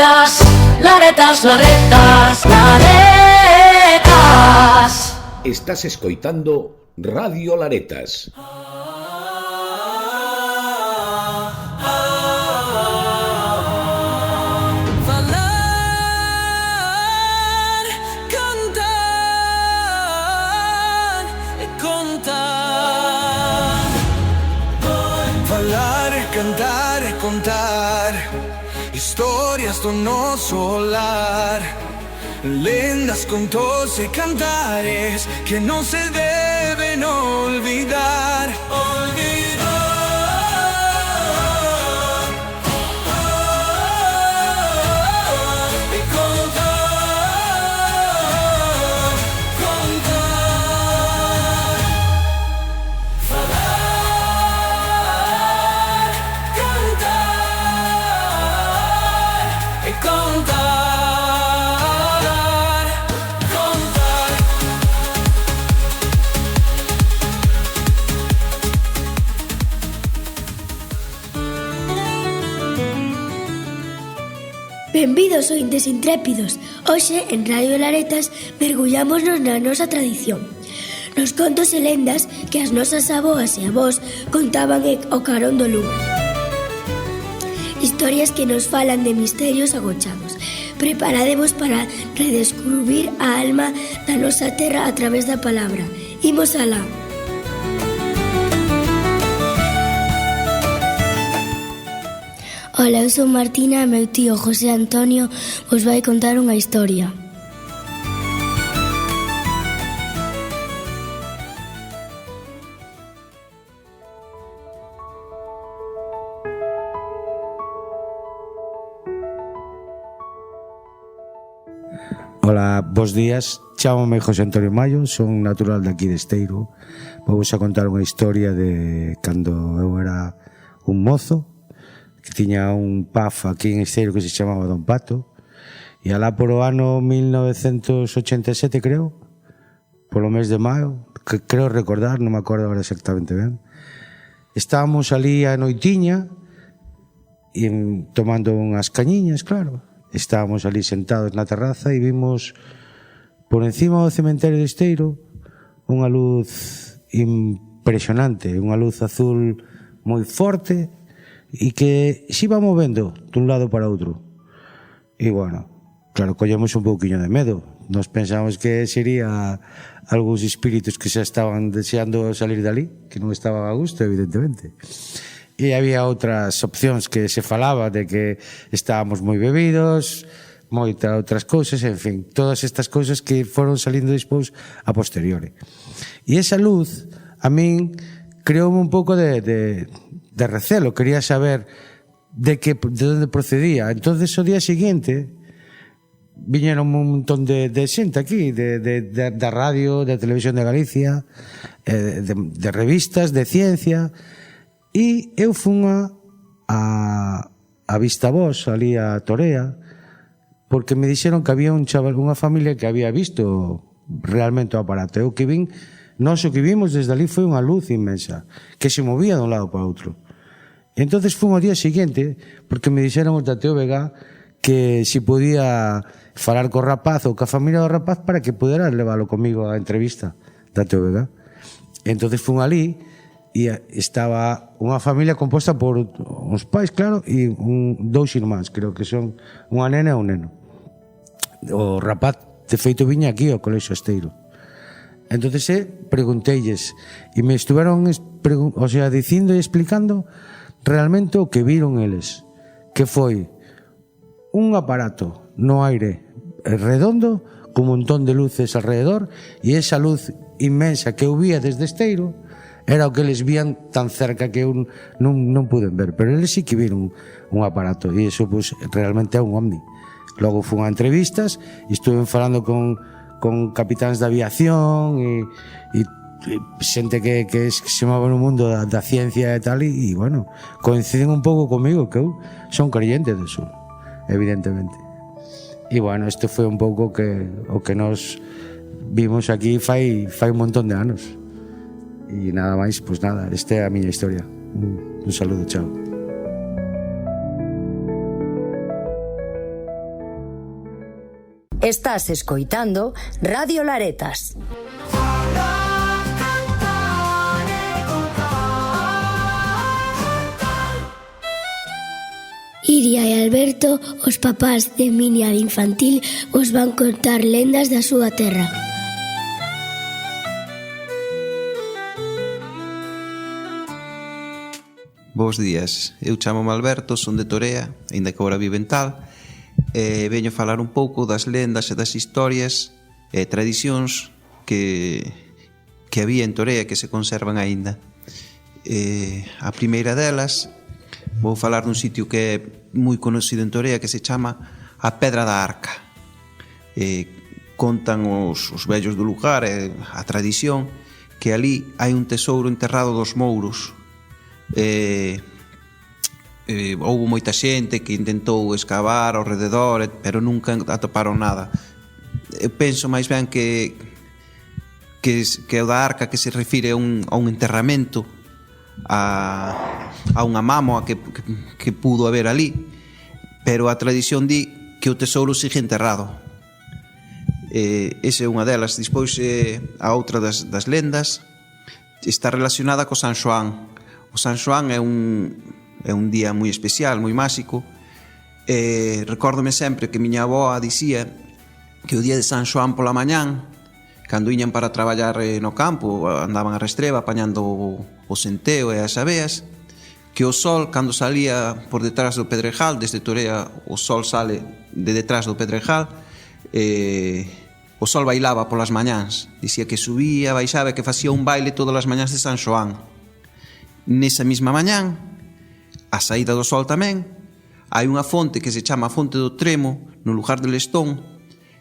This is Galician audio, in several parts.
Laretas, laretas, laretas, laretas. Estás escoitando Radio Laretas. Cantar e contar historias do noso lar, lendas, contos e cantares que non se deben olvidar. Benvidos ointes intrépidos. Hoxe, en Radio Laretas, mergullámonos na nosa tradición. Nos contos e lendas que as nosas avoas e avós contaban ao carón do lume. Historias que nos falan de misterios agochados. Preparadevos para redescubrir a alma da nosa terra a través da palabra. Imos alá. Ola, eu son Martina e meu tío José Antonio vos vai contar unha historia. Ola, bos días, chámome José Antonio Mayo, son natural de aquí de Esteiro. Vou a contar unha historia de cando eu era un mozo que tiña un pub aquí en Esteiro que se chamaba Don Pato, e alá por o ano 1987, creo, polo mes de maio, que creo recordar, non me acordo agora exactamente ben, estábamos ali a noitiña e tomando unhas cañiñas, claro, estábamos ali sentados na terraza e vimos por encima do cementerio de Esteiro unha luz impresionante, unha luz azul moi forte e que se iba movendo dun lado para outro. E bueno, claro, collemos un pouquiño de medo. Nos pensamos que sería algúns espíritus que xa estaban deseando salir dali, que non estaban a gusto, evidentemente. E había outras opcións que se falaba de que estábamos moi bebidos, moitas outras cousas, en fin, todas estas cousas que foron salindo despois a posteriori. E esa luz, a min, creoume un pouco de recelo, quería saber de onde procedía. Entonces o día seguinte viñeron un montón de xente aquí, da radio, da televisión de Galicia, de revistas, de ciencia, e eu fun a Vistavoz, ali a Torea, porque me dixeron que había un chaval, unha familia que había visto realmente o aparato. Eu que vin, nós o que vimos desde ali foi unha luz inmensa, que se movía dun lado para outro. E entonces fun ao día seguinte, porque me dixeron os da TVG que se podía falar co rapaz ou ca familia do rapaz para que pudera leválo comigo á entrevista da TVG. E entonces fun ali e estaba unha familia composta por uns pais, claro, e dous irmáns, creo que son unha nena e un neno. O rapaz, de feito, viña aquí ao Colexio Esteiro. Entonces pregunteilles e me estuveron dicindo e explicando realmente o que viron eles, que foi un aparato no aire redondo con un montón de luces alrededor, e esa luz inmensa que eu vía desde Esteiro era o que eles vían tan cerca que eu non puden ver, pero eles sí que viron un aparato, e iso pues, realmente é un ovni. Logo fun a entrevistas e estuve falando con capitáns de aviación e xente que se move no mundo da ciencia e tal, e bueno, coinciden un pouco comigo, que eu son creyente deso, evidentemente. E bueno, isto foi un pouco o que nos vimos aquí fai un montón de anos. E nada máis, pois nada, esta é a miña historia. Un saludo, chao. Estás escoitando Radio Laretas. Iria e Alberto, os papás de Minia de Infantil, vos van contar lendas da súa terra. Bos días, eu chamo-me Alberto, son de Torea, aínda que agora vivo en Tal, e veño falar un pouco das lendas e das historias e tradicións que había en Torea, que se conservan aínda. A primeira delas, vou falar dun sitio que é moi conocido en Torea, que se chama a Pedra da Arca. Contan os vellos do lugar e a tradición que ali hai un tesouro enterrado dos mouros. Houve moita xente que intentou escavar ao rededor, pero nunca atoparon nada. Eu penso máis ben que o da arca, que se refire a un enterramento, a unha mámoa que pudo haber ali, pero a tradición di que o tesouro sigue enterrado. Esa é unha delas. Despois, a outra das lendas está relacionada co San Xoán. O San Xoán é un día moi especial, moi máxico. Recórdome sempre que miña avoa dicía que o día de San Xoán pola mañán, cando iñan para traballar no campo, andaban a restreba apañando o centeo e as aveas, que o sol, cando salía por detrás do Pedregal, desde Torea o sol sale de detrás do Pedregal, o sol bailaba polas mañáns. Dicía que subía, baixaba e que facía un baile todas as mañáns de San Xoán. Nesa mesma mañán, a saída do sol tamén, hai unha fonte que se chama a Fonte do Tremo, no lugar de Lestón,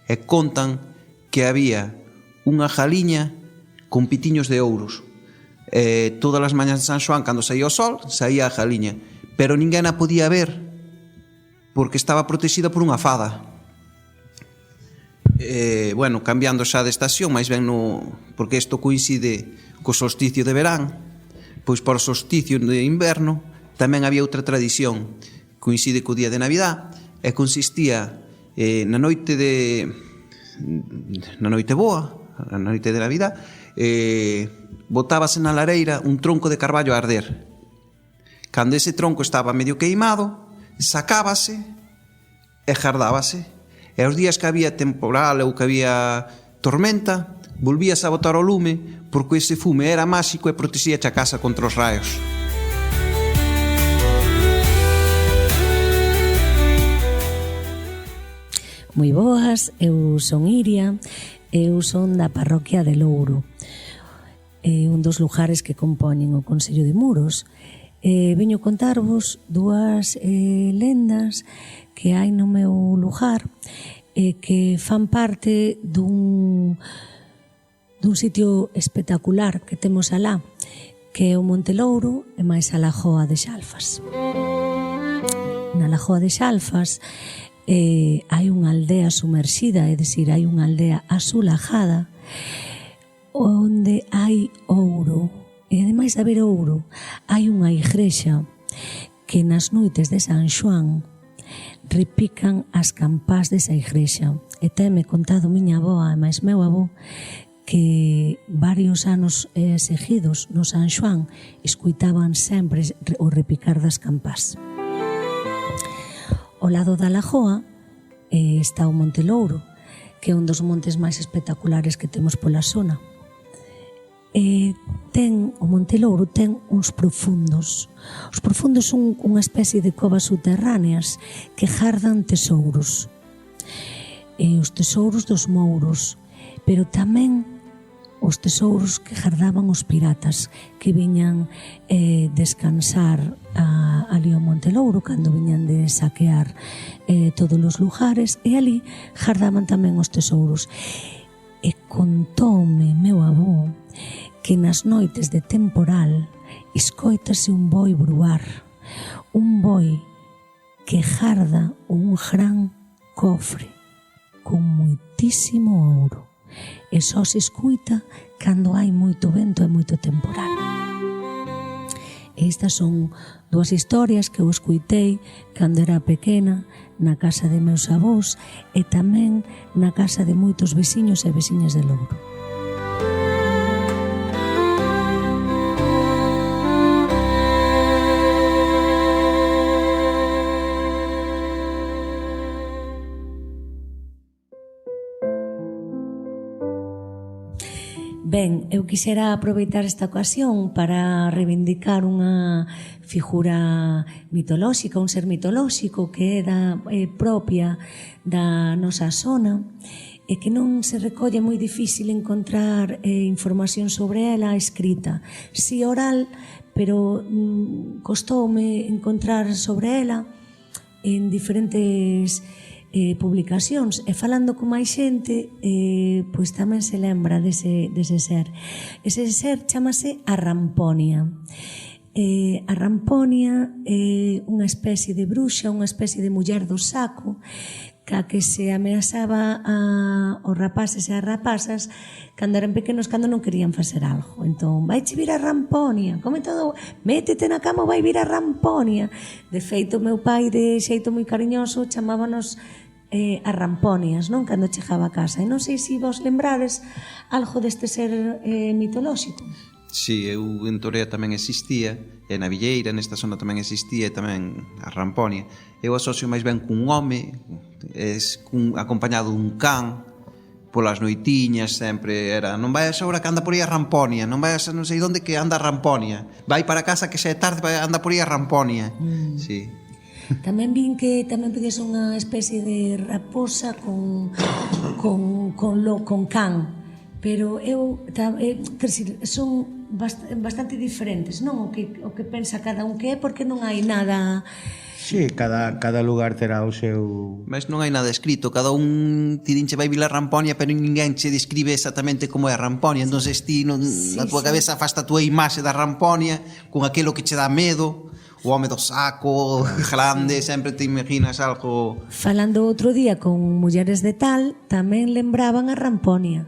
e contan que había unha jaliña con pitiños de ouros. Todas as mañas de San Xoán, cando saía o sol, saía a jaliña, pero ninguén a podía ver porque estaba protexida por unha fada. Bueno, cambiando xa de estación, máis ben porque isto coincide co solsticio de verán, pois por solsticio de inverno tamén había outra tradición, coincide co día de Navidad, e consistía na noite boa, na noite de Navidad, botábase na lareira un tronco de carballo a arder. Cando ese tronco estaba medio queimado, sacábase e jardábase. E os días que había temporal ou que había tormenta, volvíase a botar o lume, porque ese fume era máxico e protexía a casa contra os raios. Moi boas, eu son Iria, eu son da parroquia de Louro, un dos lugares que compoñen o Concello de Muros. Veño contarvos dúas lendas que hai no meu lugar que fan parte dun sitio espectacular que temos alá, que é o Monte Louro e máis a Lagoa de Xalfas. Na Lagoa de Xalfas hai unha aldea sumerxida, é dicir, hai unha aldea asulajada onde hai ouro. E ademais de haber ouro, hai unha igrexa que nas noites de San Xoán repican as campás desa igrexa. E teme contado miña avoa e máis meu avó que varios anos seguidos no San Xoán escuitaban sempre o repicar das campás. Ao lado da lagoa está o Monte Louro, que é un dos montes máis espectaculares que temos pola zona. O Monte Louro ten uns profundos. Os profundos son unha especie de covas subterráneas que gardan tesouros. Os tesouros dos mouros, pero tamén os tesouros que gardaban os piratas que viñan descansar ali ao Monte Louro cando viñan de saquear todos os lugares, e ali gardaban tamén os tesouros. E contoume meu avó que nas noites de temporal escoítase un boi bruar, un boi que garda un gran cofre con moitísimo ouro, e só se escuita cando hai moito vento e moito temporal. E estas son dúas historias que eu escuitei cando era pequena na casa de meus avós e tamén na casa de moitos veciños e veciñas de Louro. Ben, eu quixera aproveitar esta ocasión para reivindicar unha figura mitolóxica, un ser mitolóxico que era propia da nosa zona e que non se recolle, moi difícil encontrar información sobre ela escrita. Si oral, pero costoume encontrar sobre ela en diferentes publicacións, e falando con máis xente pois tamén se lembra dese ser. Ese ser chamase a Ramponia. A Ramponia é unha especie de bruxa, unha especie de muller do saco ca que se ameazaba aos rapaces e as rapazas cando eran pequenos, cando non querían facer algo. Entón, vai che vir a Ramponia, come todo, métete na cama, vai vir a Ramponia. De feito, meu pai, de xeito moi cariñoso, chamábanos a Ramponias, non? Cando chegaba a casa. E non sei se vos lembrades algo deste ser mitolóxico. Si, eu en Torea tamén existía, e na Villeira, nesta zona tamén existía, e tamén a Ramponia. Eu asocio máis ben cun home, acompañado dun can, polas noitiñas sempre era, non vayas agora que anda por aí a Ramponia, non vayas a non sei onde que anda a Ramponia, vai para casa que xa é tarde, anda por aí a Ramponia. Sí. Tamén vin que tamén podías unha especie de raposa con can, pero eu son bastante diferentes, non? O que pensa cada un que é, porque non hai nada. Sí, cada lugar terá o seu... Mas non hai nada escrito, cada un ti dinche vai vir a Ramponia, pero ninguén che describe exactamente como é a Ramponia, entonces ti na tua cabeza faz a tua imaxe da Ramponia con aquilo que che dá medo, o home do saco grande, sempre te imaginas algo. Falando outro día con mulleres de tal, tamén lembraban a Ramponia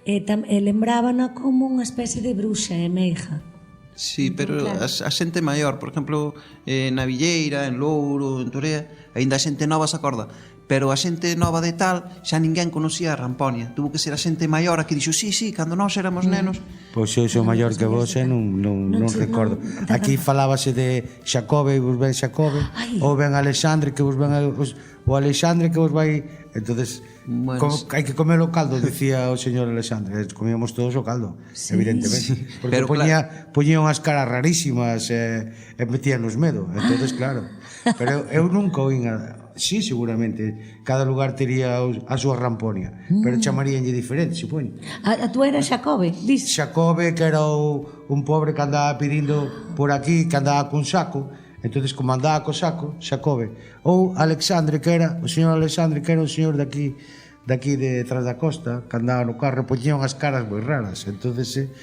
e lembrábana como unha especie de bruxa e meiga. Sí, pero claro, a xente maior, por exemplo, na Villeira, en Louro, en Torea, aínda a xente nova se acorda, pero a xente nova de tal xa ninguén conocía a Ramponia. Tuvo que ser a xente maior a que dixo, sí, cando nós éramos nenos. Pois eu sou maior que vos e non recordo. Aquí falábase de Xacobe e vos ven Xacobe, ou ben Alexandre que vos ven o Alexandre que vos vai. Entonces, hai que comer o caldo, dicía o señor Alexandre. Comíamos todos o caldo, evidentemente, porque poñía unhas caras rarísimas e metíanos medo. Entonces, claro, pero eu nunca oín sí, seguramente cada lugar tería a súa Ramponia, pero chamaríanlle diferente, supoño. A tú era Xacobe, dis? Xacobe, que era un pobre que andaba pedindo por aquí, que andaba cun saco. Entonces, como andaba co saco, Xacobe. Ou Alexandre, que era o señor Alexandre, que era un señor de aquí detrás da costa, que andaba no carro, poñía unhas caras moi raras. Entonces,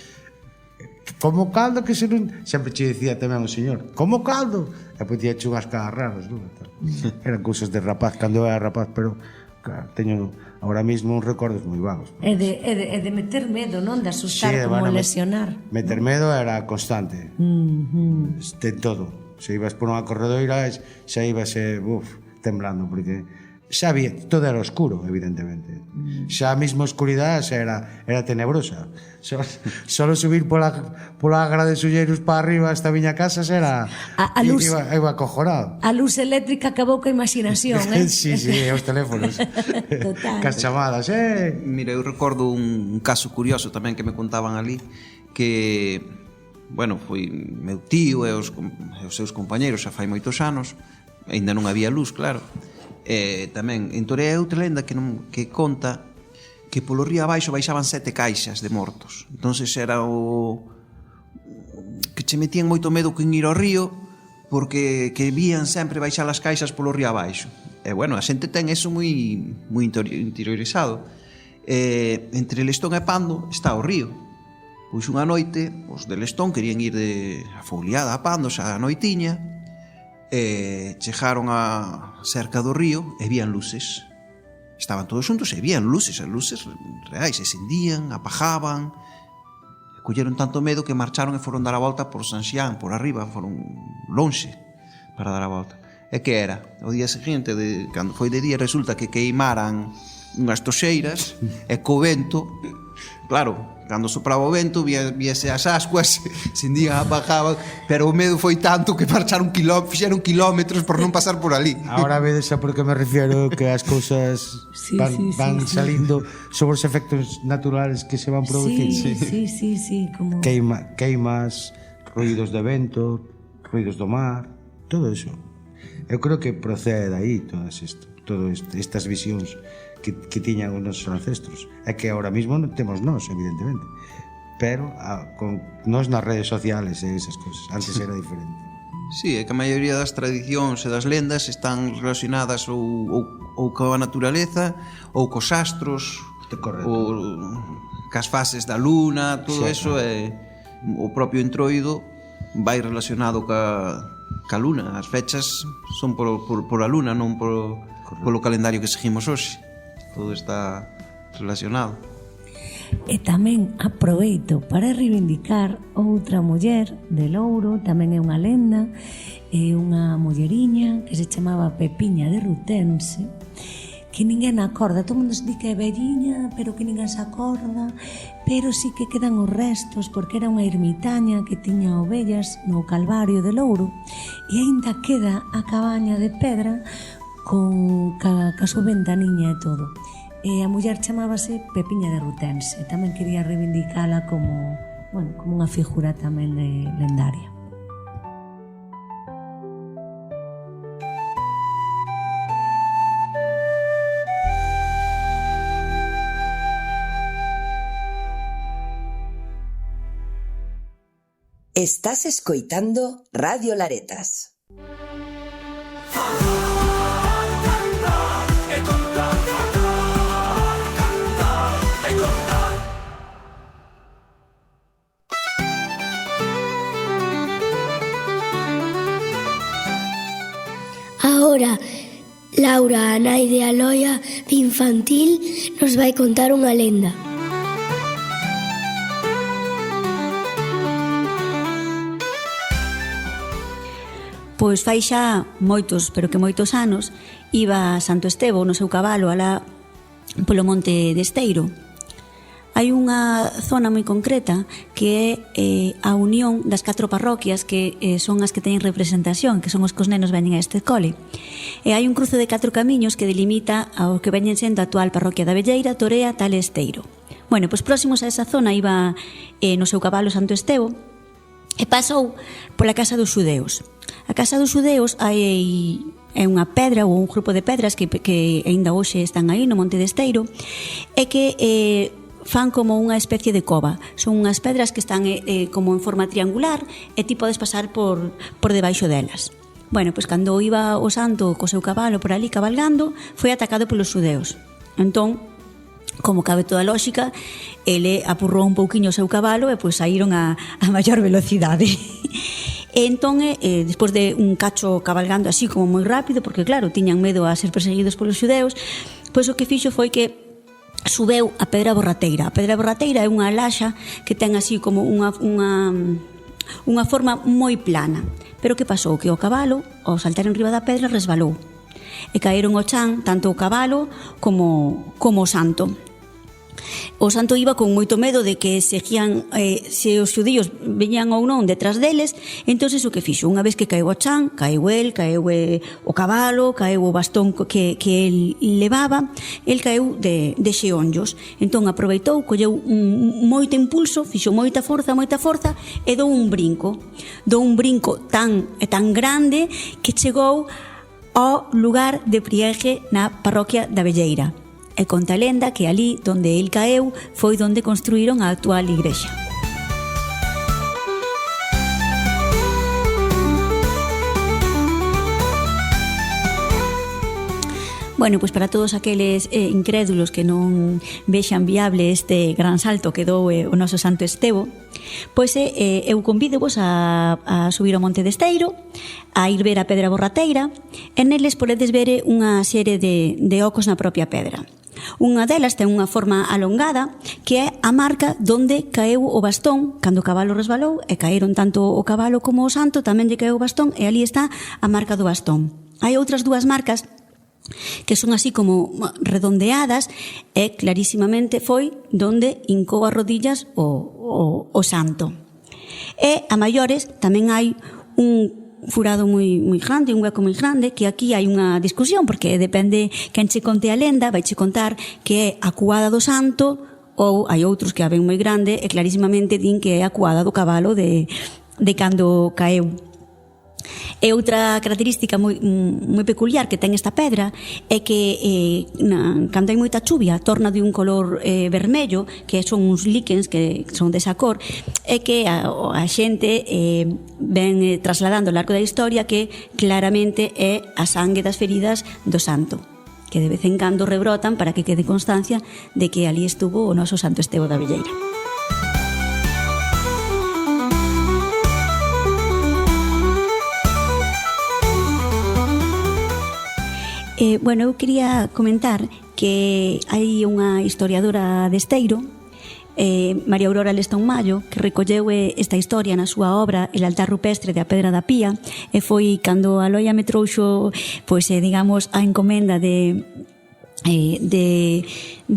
como caldo que se non... Sempre che dicía tamén o señor, como caldo? E poñía che unhas caras raras, non? Eran cousas de rapaz, cando eu era rapaz, pero claro, teño ahora mismo uns recordos moi vagos. É de meter medo, non? De asustar, sí, como lesionar. Meter medo era constante. De todo. Se ibas por unha corredoira, xa ibas temblando, porque xa había, todo era oscuro, evidentemente. Xa a mesma oscuridade xa era tenebrosa. Solo subir pola grade de Sulleiros para arriba hasta a miña casa xa era... Iba acojonado. A luz eléctrica acabou coa imaginación, Sí, os teléfonos. Total. Cas chamadas, Mira, eu recordo un caso curioso tamén que me contaban ali, que... Bueno, foi meu tío e os seus compañeros xa fai moitos anos, aínda non había luz, claro. Tamén en Torea é outra lenda que conta que polo río abaixo baixaban 7 caixas de mortos. Entonces era o que che metían moito medo con ir ao río, porque que vían sempre baixar as caixas polo río abaixo. E bueno, a xente ten eso moi interiorizado. Entre Lestón e Pando está o río. Pois unha noite, os de Lestón querían ir a foliada a Pando, xa a noitiña, e chegaron a cerca do río e vían luces. Estaban todos xuntos e vían luces, as luces reais, se encendían, apajaban. colleron tanto medo que marcharon e foron dar a volta por San Xián, por arriba, foron lonxe para dar a volta. E que era? O día seguinte, cando foi de día, resulta que queimaran unhas toxeiras e co vento, claro, cando sopraba o vento víase as ascuas, sin día apajaban, pero o medo foi tanto que marcharon fixeron kilómetros por non pasar por ali. Ahora vedes a por que me refiero, que as cousas van salindo sobre os efectos naturales que se van producir. Sí, como... Queimas, ruidos de vento, ruidos do mar, todo eso. Eu creo que procede de aí todo estas visións que tiñan os nosos ancestros. É que ahora mismo non temos nós, evidentemente, pero con nós nas redes sociales e esas cosas. Antes era diferente. Sí, é que a maioría das tradicións e das lendas están relacionadas ou coa naturaleza ou cos astros, ou cas fases da luna, todo eso é o propio entroido vai relacionado ca luna. As fechas son por a luna, non polo calendario que seguimos hoxe. Todo está relacionado. E tamén aproveito para reivindicar outra muller de Louro, tamén é unha lenda, é unha mulleriña que se chamaba Pepiña de Rutense, que ninguén acorda, todo mundo se di que é velliña, pero que ninguén se acorda, pero sí que quedan os restos, porque era unha ermitaña que tiña ovellas no Calvario de Louro, e aínda queda a cabaña de pedra con ca súa ventaniña e todo. E a muller chamábase Pepiña de Rutense. Tamén quería reivindicala como unha figura tamén lendaria. Estás escoitando Radio Laretas. Ahora, Laura, a nai de Aloia, de infantil, nos vai contar unha lenda. Pois fai xa moitos, pero que moitos anos, iba Santo Estevo no seu cabalo alá polo monte de Esteiro. Hai unha zona moi concreta que é a unión das 4 parroquias que son as que teñen representación, que son os que os nenos veñen a este cole. E hai un cruce de 4 camiños que delimita ao que veñen sendo a actual parroquia da Velleira, Torea, Tal e Esteiro. Bueno, pois próximos a esa zona iba no seu cabalo Santo Estevo e pasou pola casa dos xudeos. A casa dos xudeos é unha pedra ou un grupo de pedras que aínda hoxe están aí no monte de Esteiro e que fan como unha especie de cova. Son unhas pedras que están como en forma triangular e ti podes pasar por debaixo delas. Bueno, pois cando iba o santo co seu cabalo por ali cabalgando, foi atacado polos xudeos. Entón, como cabe toda lógica, ele apurrou un pouquiño o seu cabalo e pois saíron a maior velocidade. E entón, despois de un cacho cabalgando así como moi rápido, porque claro, tiñan medo a ser perseguidos polos xudeos, pois o que fixo foi que subeu a Pedra Borrateira. A Pedra Borrateira é unha laxa que ten así como unha forma moi plana. Pero que pasou? Que o cabalo, ao saltar en riba da pedra, resbalou. E caeron ao chan tanto o cabalo como o santo. O santo iba con moito medo de que seguían, se os xudíos veñían ou non detrás deles. Entón, o que fixo? Unha vez que caeu o chan, caeu el, caeu o cabalo, caeu o bastón que el levaba, el caeu de xeonllos. Entón aproveitou, colleu moito impulso, fixo moita forza e dou un brinco tan grande que chegou ao lugar de Priege na parroquia da Velleira. E conta a lenda que ali donde el caeu foi donde construíron a actual igrexa. Bueno, pois para todos aqueles incrédulos que non vexan viable este gran salto que dou o noso Santo Estevo, pois eu convídovos a subir ao Monte de Esteiro, a ir ver a Pedra Borrateira, e neles podedes ver unha serie de ocos na propia pedra. Unha delas ten unha forma alongada, que é a marca donde caeu o bastón cando o cabalo resbalou, e caeron tanto o cabalo como o santo, tamén lle caeu o bastón, e ali está a marca do bastón. Hai outras dúas marcas que son así como redondeadas, e clarísimamente foi donde hincou as rodillas o santo. E a maiores tamén hai un furado moi grande, un hueco moi grande, que aquí hai unha discusión, porque depende quen che conte a lenda, vai che contar que é a cuada do santo, ou hai outros que a ven moi grande e clarísimamente din que é a cuada do cabalo de cando caeu. E outra característica moi peculiar que ten esta pedra é que cando hai moita chuvia torna de un color vermello, que son uns líquens que son desa cor, e que a xente ven trasladando ao largo da historia que claramente é a sangue das feridas do santo, que de vez en cando rebrotan para que quede constancia de que ali estuvo o noso Santo Estevo da Velleira. Bueno, eu quería comentar que hai unha historiadora de Esteiro, María Aurora Lestón Mallo, que recolleu esta historia na súa obra El altar rupestre de a Pedra da Pía, e foi cando a loia me trouxo, pois, digamos, a encomenda de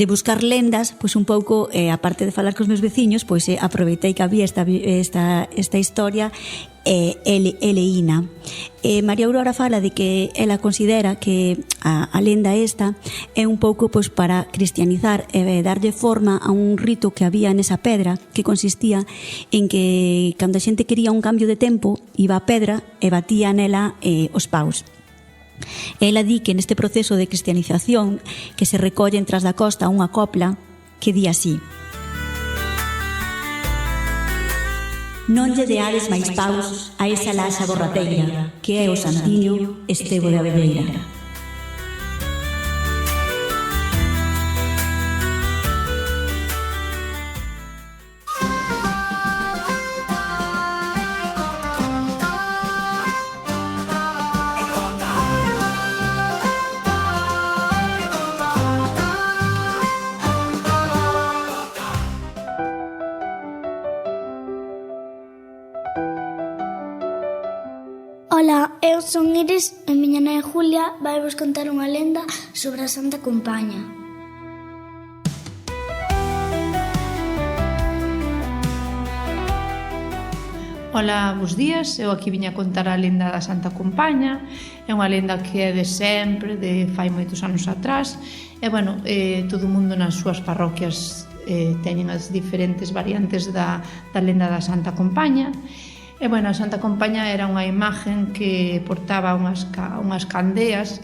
buscar lendas, pois un pouco, aparte de falar cos meus veciños, pois aproveitei que había esta historia e leína. María Aurora fala de que ela considera que a lenda esta é un pouco pois para cristianizar e darlle forma a un rito que había nesa pedra, que consistía en que cando a xente quería un cambio de tempo iba a pedra e batía nela os paus. Ela di que neste proceso de cristianización que se recolle tras da costa unha copla que di así: non lle deades máis paus a esa laxa borrateira que é o santiño Estevo da Velleira. Ola, eu son Iris e miña nai Julia vai vos contar unha lenda sobre a Santa Compaña. Ola, bos días, eu aquí viña a contar a lenda da Santa Compaña. É unha lenda que é de sempre, de fai moitos anos atrás, e, bueno, todo o mundo nas súas parroquias teñen as diferentes variantes da lenda da Santa Compaña. E, bueno, a Santa Compaña era unha imagen que portaba unhas candeas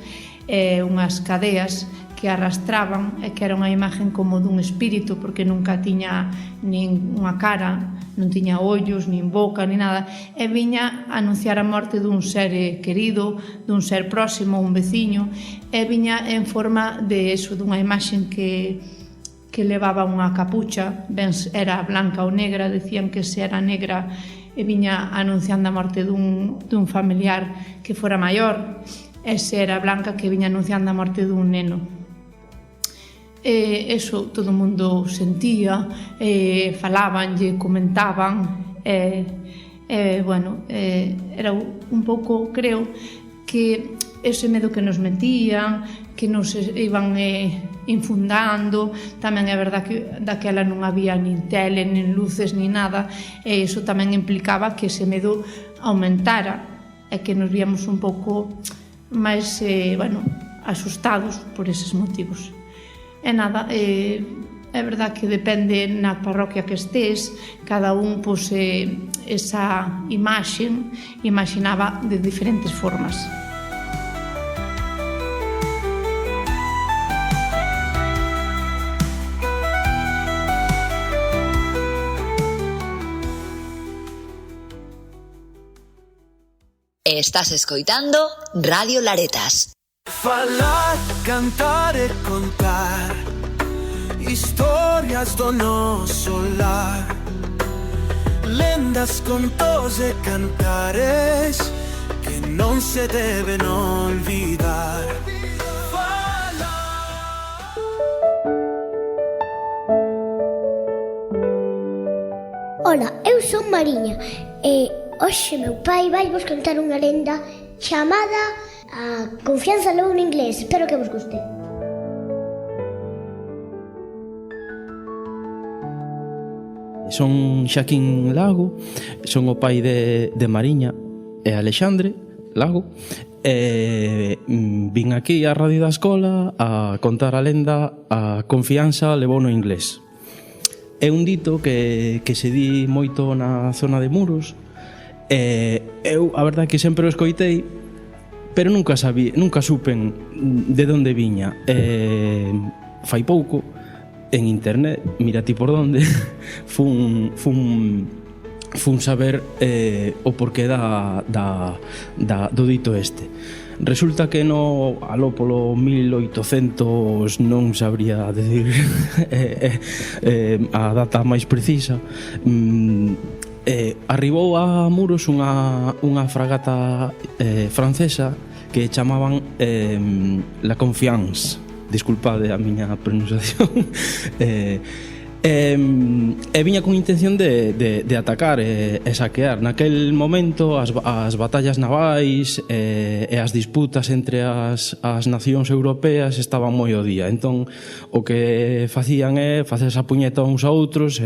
e unhas cadeas que arrastraban, e que era unha imagen como dun espírito, porque nunca tiña nin unha cara, non tiña ollos, nin boca, nin nada, e viña a anunciar a morte dun ser querido, dun ser próximo, un veciño, e viña en forma de eso, dunha imaxen que levaba unha capucha, ben era blanca ou negra, decían que se era negra e viña anunciando a morte dun familiar que fora maior, e se era blanca que viña anunciando a morte dun neno. Eso todo o mundo sentía, falabanlle, comentaban, bueno, era un pouco, creo, que ese medo que nos metían, que nos iban infundando. Tamén é verdad que daquela non había nin tele, nin luces, nin nada, e iso tamén implicaba que ese medo aumentara e que nos víamos un pouco máis, bueno, asustados por eses motivos. E nada, é verdad que depende na parroquia que estés, cada un, pois, esa imaxen imaginaba de diferentes formas. Estás escoitando Radio Laretas. Falar, cantar e contar historias do noso lar, lendas, contos e cantares que non se deben olvidar. Falar. Ola, eu son Mariña e hoxe meu pai vai vos contar unha lenda chamada A confianza leva no inglés. Espero que vos guste. Son Xaquín Lago, son o pai de Mariña e Alexandre Lago. Vin aquí á radio da escola a contar a lenda A confianza levou no inglés. É un dito que se di moito na zona de Muros. Eu, a verdade, que sempre o escoitei, pero nunca supen de onde viña. Fai pouco, en internet, mira ti por donde, fun saber o porqué do dito este. Resulta que aló polo 1800 non sabría decir a data máis precisa, arribou a Muros unha fragata francesa que chamaban La Confiance. Disculpade a miña pronunciación. E viña con intención de atacar e saquear. Naquel momento as batallas navais e as disputas entre as nacións europeas estaban moi ao día. Entón o que facían é facerse a puñeta uns a outros,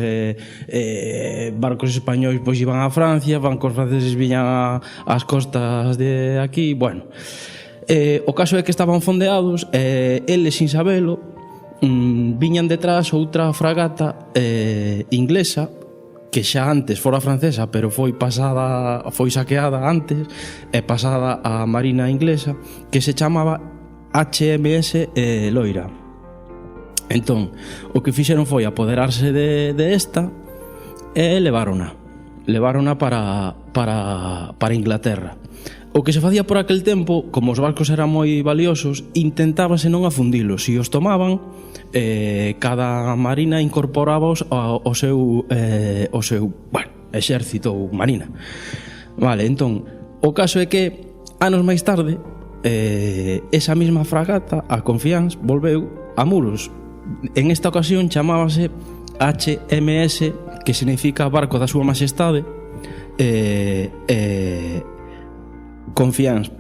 barcos españois pois iban a Francia, bancos franceses viñan ás costas de aquí. Bueno, o caso é que estaban fondeados e eles, sin sabelo, viñan detrás outra fragata inglesa que xa antes fora francesa, pero foi saqueada antes e pasada á marina inglesa, que se chamaba HMS Loira. Entón, o que fixeron foi apoderarse de esta e levarona para Inglaterra. O que se facía por aquel tempo, como os barcos eran moi valiosos, intentábase non afundilos. Se os tomaban, cada marina incorporábaos ao seu exército ou marina. Vale, entón, o caso é que anos máis tarde esa mesma fragata, a Confiance, volveu a Muros. En esta ocasión chamábase HMS, que significa Barco da Súa Majestade, Confiance.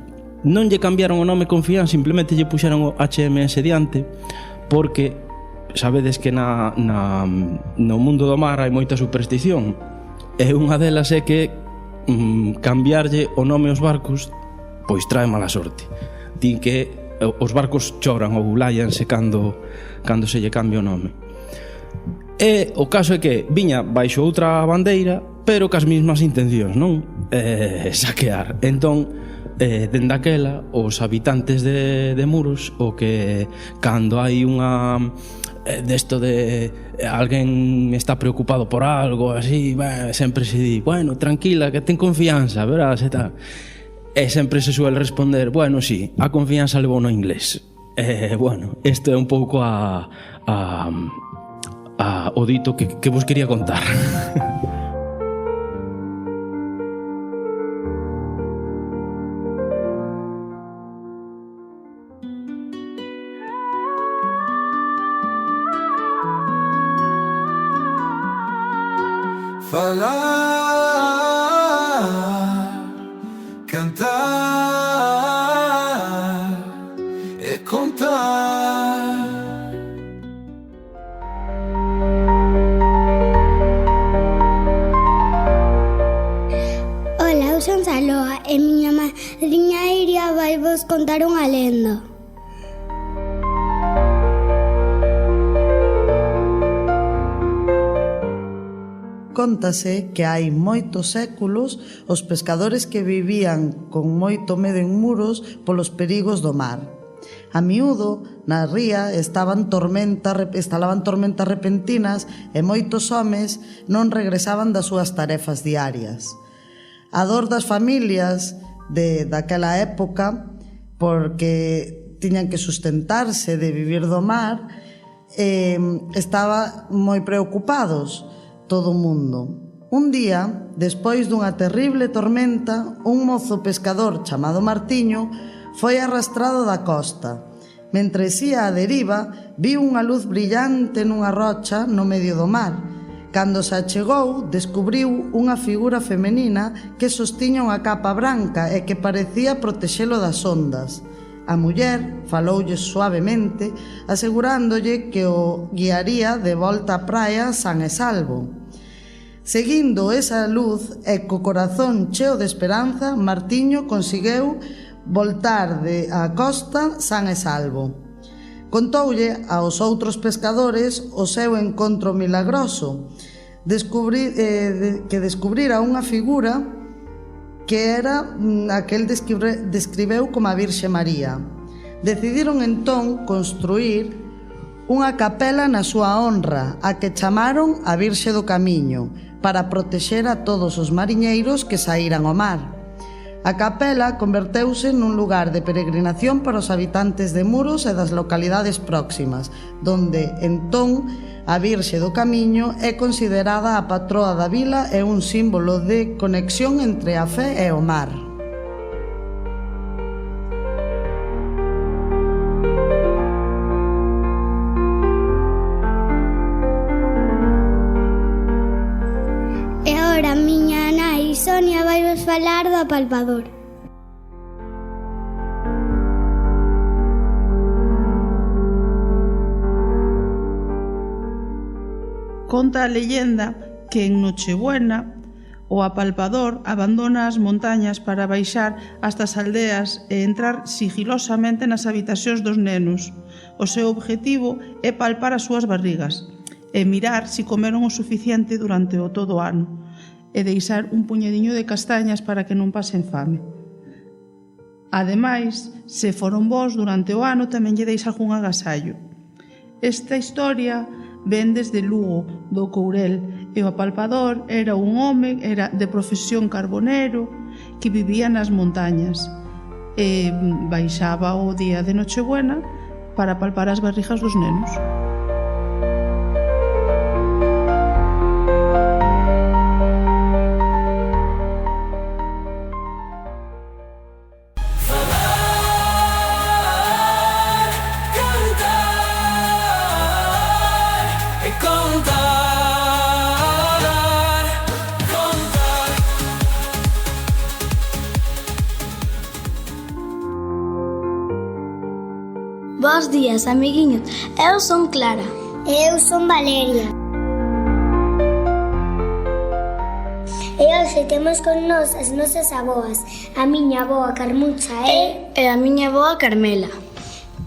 Non lle cambiaron o nome Confiance, simplemente lle puxeron o HMS diante, porque sabedes que no mundo do mar hai moita superstición, e unha delas é que cambiarlle o nome aos barcos pois trae mala sorte. Din que os barcos choran ou láianse cando se lle cambia o nome. E o caso é que viña baixo outra bandeira, pero cas mesmas intencións, non? Saquear. Entón, dende aquela, os habitantes de Muros, o que cando hai unha desto de alguén está preocupado por algo así, sempre se di, bueno, tranquila, que ten confianza, verás, e tal. E sempre se suele responder, bueno, sí, a confianza levou no inglés. Bueno, isto é un pouco o dito que vos quería contar. Falar, cantar e contar. Ola, eu son Saloa e miña madriña Iria vai vos contar unha lenda. Cóntase que hai moitos séculos os pescadores que vivían con moito medo en Muros polos perigos do mar. A miúdo, na ría, instalaban tormentas repentinas e moitos homes non regresaban das súas tarefas diarias. A dor das familias daquela época, porque tiñan que sustentarse de vivir do mar, estaba moi preocupados todo o mundo. Un día, despois dunha terrible tormenta, un mozo pescador chamado Martiño foi arrastrado da costa. Mentres ía á deriva, viu unha luz brillante nunha rocha no medio do mar, Cando se achegou, descubriu unha figura femenina que sostiña unha capa branca e que parecía protexelo das ondas. A muller faloulle suavemente, asegurándolle que o guiaría de volta á praia san e salvo. Seguindo esa luz e co corazón cheo de esperanza, Martiño conseguiu voltar á costa san e salvo. Contoulle aos outros pescadores o seu encontro milagroso, que descubrira unha figura que era a que el describeu como a Virxe María. Decidiron entón construir unha capela na súa honra, a que chamaron a Virxe do Camiño, para protexer a todos os mariñeiros que saíran ao mar. A capela converteuse nun lugar de peregrinación para os habitantes de Muros e das localidades próximas, donde, entón, a Virxe do Camiño é considerada a patroa da vila e un símbolo de conexión entre a fe e o mar. E agora miña nai Sonia vai vos falar do apalpador. Conta a leyenda que en Nochebuena o apalpador abandona as montañas para baixar hasta as aldeas e entrar sigilosamente nas habitacións dos nenos. O seu obxectivo é palpar as súas barrigas e mirar se comeron o suficiente durante o todo o ano e deixar un puñediño de castañas para que non pasen fame. Ademais, se foron bons durante o ano, tamén lle deixa algún agasallo. Esta historia ven desde Lugo, do Courel, e o apalpador era un home, era de profesión carbonero, que vivía nas montañas e baixaba o día de Nochebuena para palpar as barrigas dos nenos. Bos días, amiguiños. Eu son Clara. Eu son Valeria. E hoxe temos con nós as nosas aboas, a miña aboa Carmucha e a miña aboa Carmela.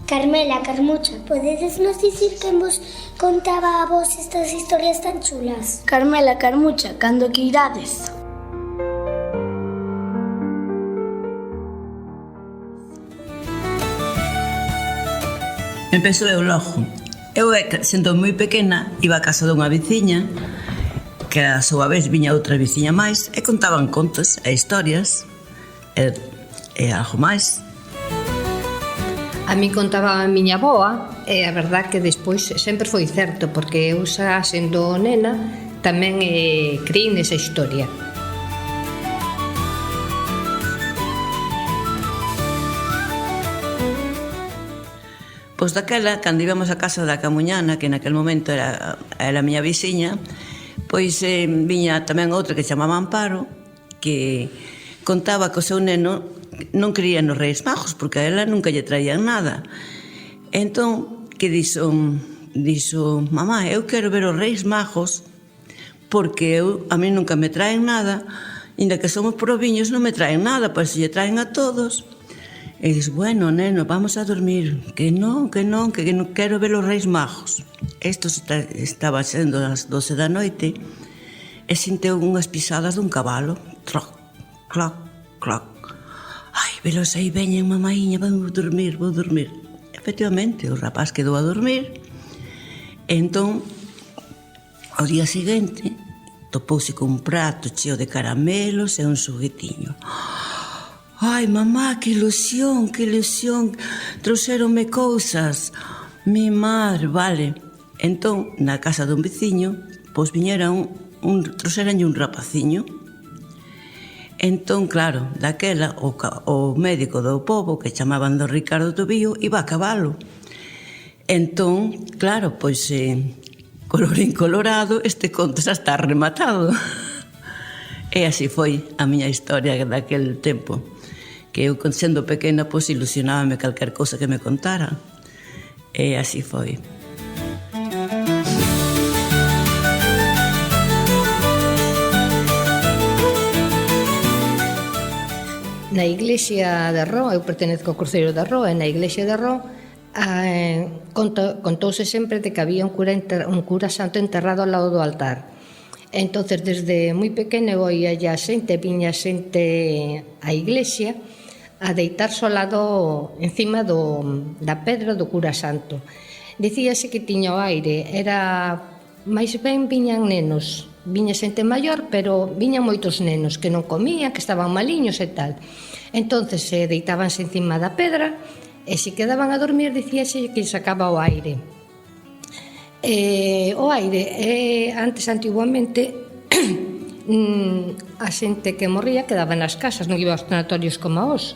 Carmela, Carmucha, podedes nos dicir quen vos contaba a vos estas historias tan chulas? Carmela, Carmucha, cando que irades. Empezo eu logo. Eu, sendo moi pequena, iba a casa dunha veciña, que a súa vez viña outra veciña máis, e contaban contos e historias, e algo máis. A mí contaba a miña avoa, e a verdad que despois sempre foi certo, porque eu xa sendo nena tamén creí nesa historia. Pois daquela, cando íbamos a casa da Camuñana, que naquel momento era a miña veciña, pois viña tamén outra que chamaba Amparo, que contaba que o seu neno non creía nos Reis Magos, porque a ela nunca lle traían nada. Entón, que dixo, mamá, eu quero ver os Reis Magos, porque a mí nunca me traen nada, inda que somos proviños non me traen nada, pois se lle traen a todos. E dices, bueno, neno, vamos a dormir. Que non quero ver os Reis Magos. Isto estaba sendo as 12 da noite e sinteu unhas pisadas dun cabalo. Troc, cloc, cloc. Ai, velos aí veñen, mamaíña, vou dormir. Efectivamente, o rapaz quedou a dormir. E entón, ao día seguinte, topouse con un prato cheo de caramelos e un xoguetiño. Ai, mamá, que ilusión, trouxeronme cousas. Mi madre, vale. Entón, na casa dun veciño, pois trouxeranlle un rapaciño. Entón, claro, daquela, o médico do pobo, que chamaban do Ricardo Tobío, iba a cabalo. Entón, claro, pois, colorín colorado, este conto xa está rematado. E así foi a miña historia daquel tempo, que eu, sendo pequena, pois ilusionábame calquer cousa que me contara. E así foi. Na iglesia de Ró, eu pertenezco ao cruceiro de Ró, e na iglesia de Ró contouse sempre de que había un cura santo enterrado ao lado do altar. Entonces, desde moi pequena, eu oía a xente, viña xente á iglesia a deitarse ao lado, encima da pedra do cura santo. Dicíase que tiña o aire, era máis ben viñan nenos, viña xente maior, pero viñan moitos nenos que non comían, que estaban maliños e tal. Entonces deitábanse encima da pedra e se quedaban a dormir dicíase que sacaba o aire. O aire, antes antiguamente, a xente que morría quedaba nas casas, non iba aos sanatorios como os.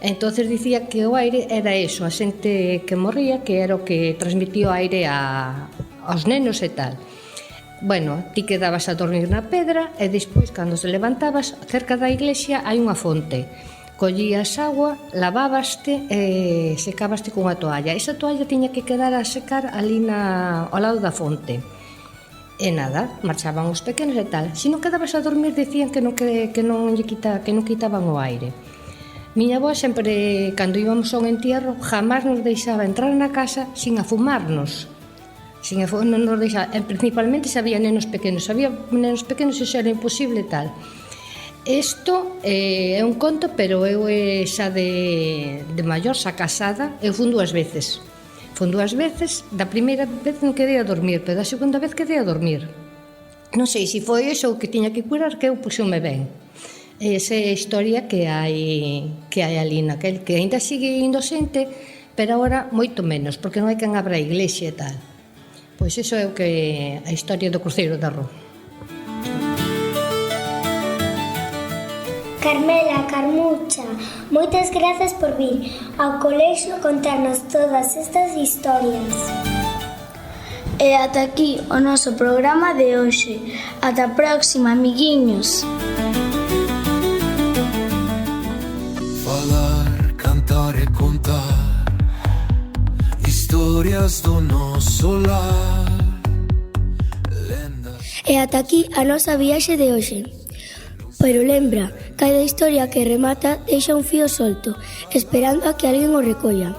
Entonces dicía que o aire era eso, a xente que morría, que era o que transmitía o aire aos nenos e tal. Bueno, ti quedabas a dormir na pedra e despois, cando se levantabas, cerca da iglesia hai unha fonte. Collías agua, lavábaste e secabaste cunha toalla. Esa toalla tiña que quedar a secar ali ao lado da fonte. E nada, marchaban os pequenos e tal. Se non quedabas a dormir, decían que non quitaban o aire. Miña avó sempre, cando íbamos a un entierro, jamás nos deixaba entrar na casa sin afumarnos. Non nos deixaba, principalmente se había nenos pequenos. Se había nenos pequenos, iso era imposible e tal. Isto é un conto, pero eu xa de maior, xa casada, eu fun dúas veces. Da primeira vez non quedei a dormir, pero da segunda vez quedei a dormir. Non sei se foi iso o que tiña que curar, que eu puxome ben. Esa é a historia que hai ali naquel, que ainda sigue indo xente, pero agora moito menos, porque non hai quen abra a iglesia e tal. Pois iso é o que a historia do cruceiro da Ró. Carmela, Carmucha, moitas grazas por vir ao colexio contarnos todas estas historias. E ata aquí o noso programa de hoxe. Ata a próxima, amiguiños. Falar, cantar e contar historias do noso lar. E ata aquí a nosa viaxe de hoxe. Pero lembra, cada historia que remata deixa un fío solto, esperando a que alguén o recolla.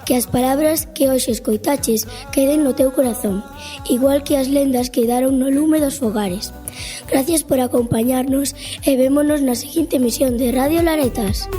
Que as palabras que hoxe escoitaches queden no teu corazón, igual que as lendas quedaron no lume dos fogares. Gracias por acompañarnos e vémonos na seguinte emisión de Radio Laretas.